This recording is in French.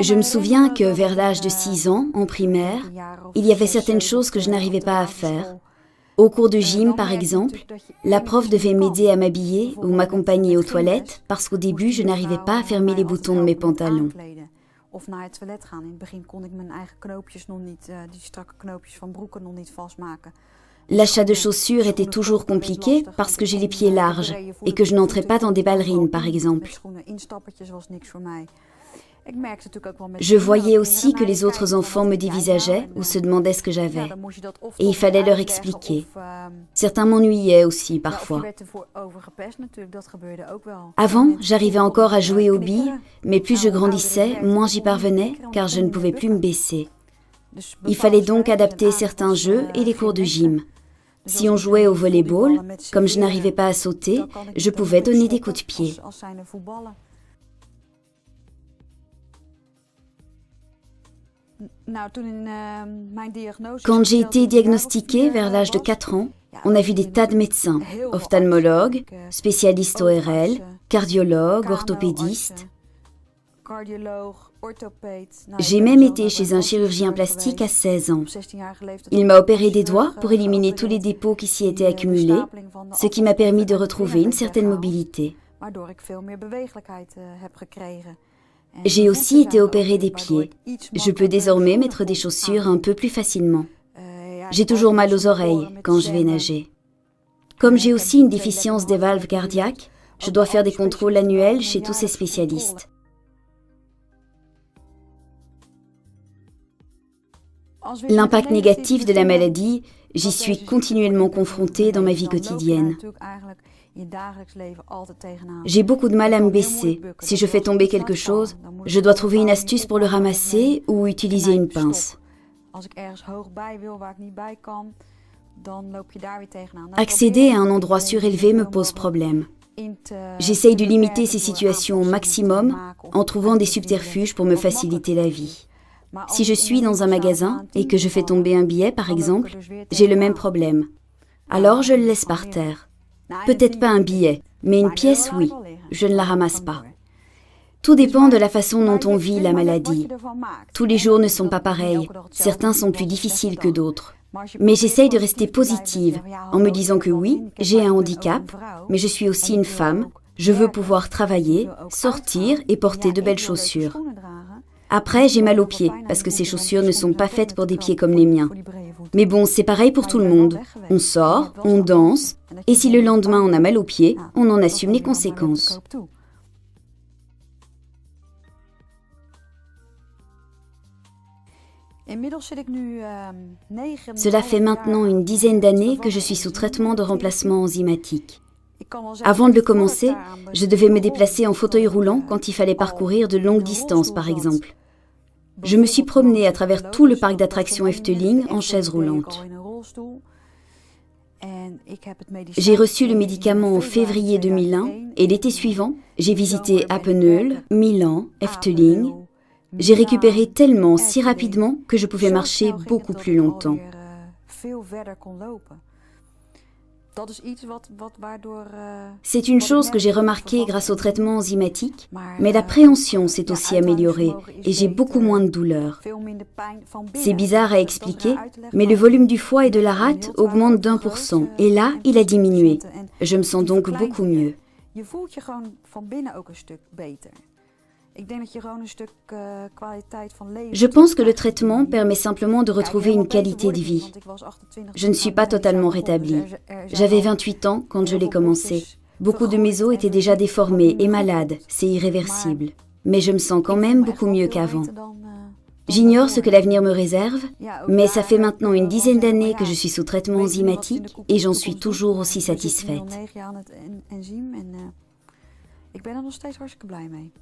Je me souviens que vers l'âge de 6 ans, en primaire, il y avait certaines choses que je n'arrivais pas à faire. Au cours de gym, par exemple, la prof devait m'aider à m'habiller ou m'accompagner aux toilettes parce qu'au début, je n'arrivais pas à fermer les boutons de mes pantalons. Of naar het toilet gaan. In het begin kon ik mijn eigen knoopjes nog niet, die strakke knoopjes van broeken nog niet vastmaken. L'achat de chaussures était toujours compliqué parce que j'ai les pieds larges et que je n'entrais pas dans des ballerines, par exemple. Je voyais aussi que les autres enfants me dévisageaient ou se demandaient ce que j'avais. Et il fallait leur expliquer. Certains m'ennuyaient aussi parfois. Avant, j'arrivais encore à jouer aux billes, mais plus je grandissais, moins j'y parvenais car je ne pouvais plus me baisser. Il fallait donc adapter certains jeux et les cours de gym. Si on jouait au volleyball, comme je n'arrivais pas à sauter, je pouvais donner des coups de pied. Quand j'ai été diagnostiquée vers l'âge de 4 ans, on a vu des tas de médecins, ophtalmologues, spécialistes ORL, cardiologues, orthopédistes. J'ai même été chez un chirurgien plastique à 16 ans. Il m'a opéré des doigts pour éliminer tous les dépôts qui s'y étaient accumulés, ce qui m'a permis de retrouver une certaine mobilité. J'ai aussi été opérée des pieds. Je peux désormais mettre des chaussures un peu plus facilement. J'ai toujours mal aux oreilles quand je vais nager. Comme j'ai aussi une déficience des valves cardiaques, je dois faire des contrôles annuels chez tous ces spécialistes. L'impact négatif de la maladie, j'y suis continuellement confrontée dans ma vie quotidienne. J'ai beaucoup de mal à me baisser. Si je fais tomber quelque chose, je dois trouver une astuce pour le ramasser ou utiliser une pince. Accéder à un endroit surélevé me pose problème. J'essaye de limiter ces situations au maximum en trouvant des subterfuges pour me faciliter la vie. Si je suis dans un magasin et que je fais tomber un billet, par exemple, j'ai le même problème. Alors je le laisse par terre. Peut-être pas un billet, mais une pièce, oui. Je ne la ramasse pas. Tout dépend de la façon dont on vit la maladie. Tous les jours ne sont pas pareils. Certains sont plus difficiles que d'autres. Mais j'essaye de rester positive en me disant que oui, j'ai un handicap, mais je suis aussi une femme. Je veux pouvoir travailler, sortir et porter de belles chaussures. Après, j'ai mal aux pieds, parce que ces chaussures ne sont pas faites pour des pieds comme les miens. Mais bon, c'est pareil pour tout le monde. On sort, on danse, et si le lendemain on a mal aux pieds, on en assume les conséquences. Cela fait maintenant une dizaine d'années que je suis sous traitement de remplacement enzymatique. Avant de le commencer, je devais me déplacer en fauteuil roulant quand il fallait parcourir de longues distances, par exemple. Je me suis promenée à travers tout le parc d'attractions Efteling en chaise roulante. J'ai reçu le médicament en février 2001 et l'été suivant, j'ai visité Appenheul, Milan, Efteling. J'ai récupéré tellement si rapidement que je pouvais marcher beaucoup plus longtemps. C'est une chose que j'ai remarquée grâce au traitement enzymatique, mais la préhension s'est aussi améliorée et j'ai beaucoup moins de douleur. C'est bizarre à expliquer, mais le volume du foie et de la rate augmente d'1% et là, il a diminué. Je me sens donc beaucoup mieux. Je pense que le traitement permet simplement de retrouver une qualité de vie. Je ne suis pas totalement rétablie. J'avais 28 ans quand je l'ai commencé. Beaucoup de mes os étaient déjà déformés et malades, c'est irréversible. Mais je me sens quand même beaucoup mieux qu'avant. J'ignore ce que l'avenir me réserve, mais ça fait maintenant une dizaine d'années que je suis sous traitement enzymatique et j'en suis toujours aussi satisfaite. Ik ben er nog steeds hartstikke blij mee.